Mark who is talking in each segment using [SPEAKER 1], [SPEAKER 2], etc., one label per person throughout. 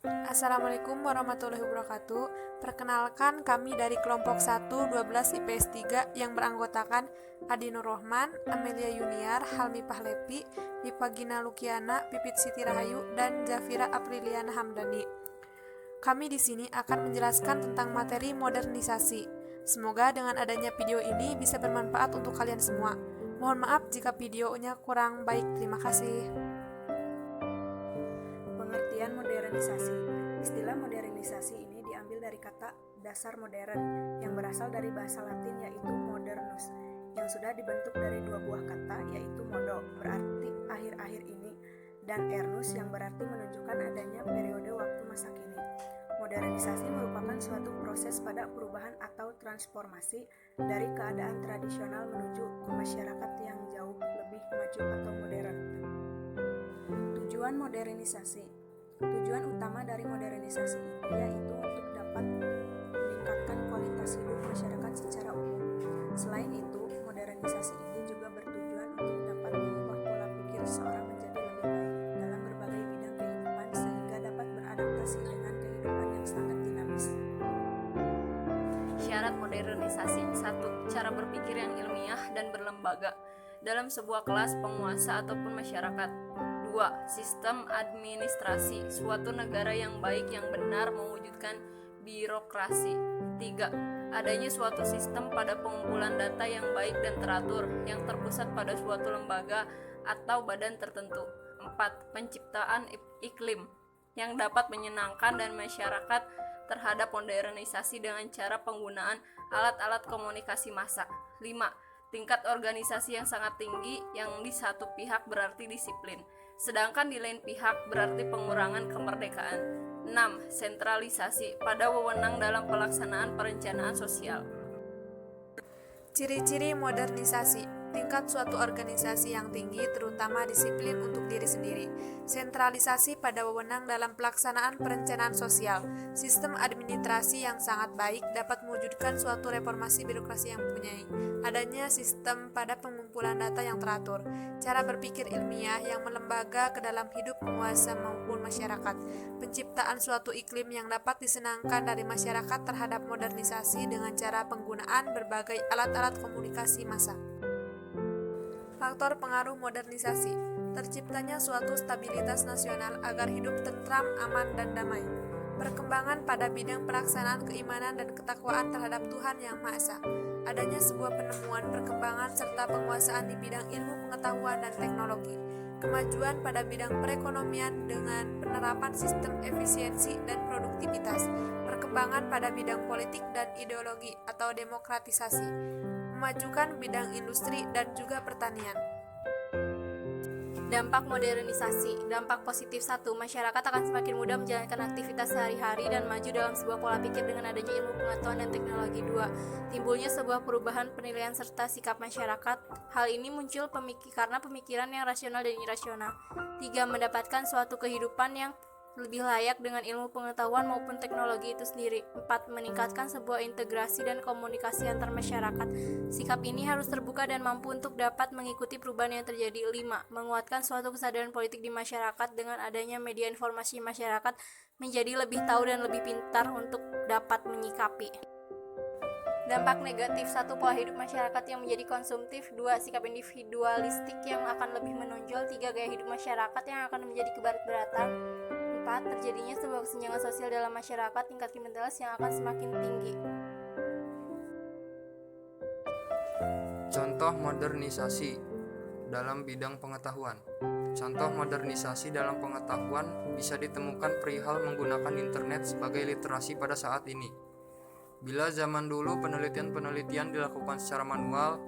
[SPEAKER 1] Assalamualaikum warahmatullahi wabarakatuh. Perkenalkan, kami dari kelompok 1 12 IPS 3 yang beranggotakan Adi Nur Rohman, Amelia Yuniar, Halmi Pahlepi, Gina Lukiana, Pipit Siti Rahayu, dan Zafira Apriliana Hamdani. Kami di sini akan menjelaskan tentang materi modernisasi. Semoga dengan adanya video ini bisa bermanfaat untuk kalian semua. Mohon maaf jika videonya kurang baik. Terima kasih.
[SPEAKER 2] Pengertian modernisasi. Istilah modernisasi ini diambil dari kata dasar modern yang berasal dari bahasa Latin yaitu modernus, yang sudah dibentuk dari dua buah kata yaitu modo berarti akhir-akhir ini dan ernus yang berarti menunjukkan adanya periode waktu masa kini. Modernisasi merupakan suatu proses pada perubahan atau transformasi dari keadaan tradisional menuju ke masyarakat yang jauh lebih maju atau modern. Tujuan modernisasi. Tujuan utama dari modernisasi ini yaitu untuk dapat meningkatkan kualitas hidup masyarakat secara umum. Selain itu, modernisasi ini juga bertujuan untuk dapat mengubah pola pikir seseorang menjadi lebih baik dalam berbagai bidang kehidupan sehingga dapat beradaptasi dengan kehidupan yang sangat dinamis.
[SPEAKER 3] Syarat modernisasi. 1. Cara berpikir yang ilmiah dan berlembaga dalam sebuah kelas, penguasa ataupun masyarakat. 2. Sistem administrasi. Suatu negara yang baik yang benar mewujudkan birokrasi. 3. Adanya suatu sistem pada pengumpulan data yang baik dan teratur yang terpusat pada suatu lembaga atau badan tertentu. 4. Penciptaan iklim yang dapat menyenangkan dan masyarakat terhadap modernisasi dengan cara penggunaan alat-alat komunikasi massa. 5. Tingkat organisasi yang sangat tinggi yang di satu pihak berarti disiplin, sedangkan di lain pihak berarti pengurangan kemerdekaan. 6. Sentralisasi pada wewenang dalam pelaksanaan perencanaan sosial.
[SPEAKER 1] Ciri-ciri modernisasi. Tingkat suatu organisasi yang tinggi terutama disiplin untuk diri sendiri. Sentralisasi pada wewenang dalam pelaksanaan perencanaan sosial. Sistem administrasi yang sangat baik dapat mewujudkan suatu reformasi birokrasi yang mempunyai. Adanya sistem pada pengumpulan data yang teratur. Cara berpikir ilmiah yang melembaga ke dalam hidup penguasa maupun masyarakat. Penciptaan suatu iklim yang dapat disenangkan dari masyarakat terhadap modernisasi dengan cara penggunaan berbagai alat-alat komunikasi massa. Faktor pengaruh modernisasi. Terciptanya suatu stabilitas nasional agar hidup tentram, aman, dan damai. Perkembangan pada bidang pelaksanaan keimanan dan ketakwaan terhadap Tuhan Yang Maha Esa. Adanya sebuah penemuan, perkembangan, serta penguasaan di bidang ilmu pengetahuan dan teknologi. Kemajuan pada bidang perekonomian dengan penerapan sistem efisiensi dan produktivitas. Perkembangan pada bidang politik dan ideologi atau demokratisasi. Memajukan bidang industri dan juga pertanian.
[SPEAKER 3] Dampak modernisasi. Dampak positif. 1. Masyarakat akan semakin mudah menjalankan aktivitas sehari-hari dan maju dalam sebuah pola pikir dengan adanya ilmu pengetahuan dan teknologi. 2. Timbulnya sebuah perubahan penilaian serta sikap masyarakat. Hal ini muncul karena pemikiran yang rasional dan irasional. 3. Mendapatkan suatu kehidupan yang lebih layak dengan ilmu pengetahuan maupun teknologi itu sendiri. 4. Meningkatkan sebuah integrasi dan komunikasi antar masyarakat. Sikap ini harus terbuka dan mampu untuk dapat mengikuti perubahan yang terjadi. 5. Menguatkan suatu kesadaran politik di masyarakat dengan adanya media informasi masyarakat menjadi lebih tahu dan lebih pintar untuk dapat menyikapi. Dampak negatif. 1. Pola hidup masyarakat yang menjadi konsumtif. 2. Sikap individualistik yang akan lebih menonjol. 3. Gaya hidup masyarakat yang akan menjadi kebarat-baratan. 4. Terjadinya sebuah kesenjangan sosial dalam masyarakat, tingkat kriminalitas yang akan semakin tinggi.
[SPEAKER 4] Contoh modernisasi dalam bidang pengetahuan. Contoh modernisasi dalam pengetahuan bisa ditemukan perihal menggunakan internet sebagai literasi pada saat ini. Bila zaman dulu penelitian-penelitian dilakukan secara manual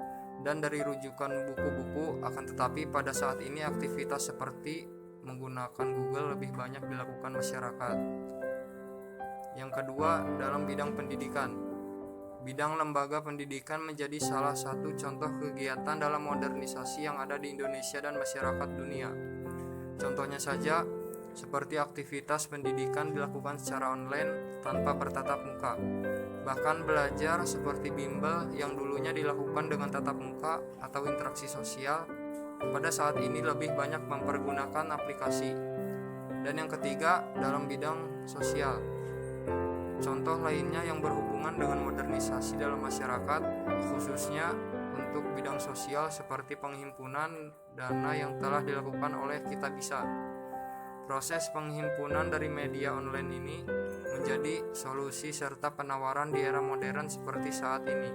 [SPEAKER 4] dan dari rujukan buku-buku, akan tetapi pada saat ini aktivitas seperti menggunakan Google lebih banyak dilakukan masyarakat. Yang kedua, dalam bidang pendidikan. Bidang lembaga pendidikan menjadi salah satu contoh kegiatan dalam modernisasi yang ada di Indonesia dan masyarakat dunia. Contohnya saja, seperti aktivitas pendidikan dilakukan secara online tanpa bertatap muka. Bahkan belajar seperti bimbel yang dulunya dilakukan dengan tatap muka atau interaksi sosial, pada saat ini lebih banyak mempergunakan aplikasi Dan yang ketiga, dalam bidang sosial. Contoh lainnya yang berhubungan dengan modernisasi dalam masyarakat, khususnya untuk bidang sosial seperti penghimpunan dana yang telah dilakukan oleh Kitabisa. Proses penghimpunan dari media online ini menjadi solusi serta penawaran di era modern seperti saat ini.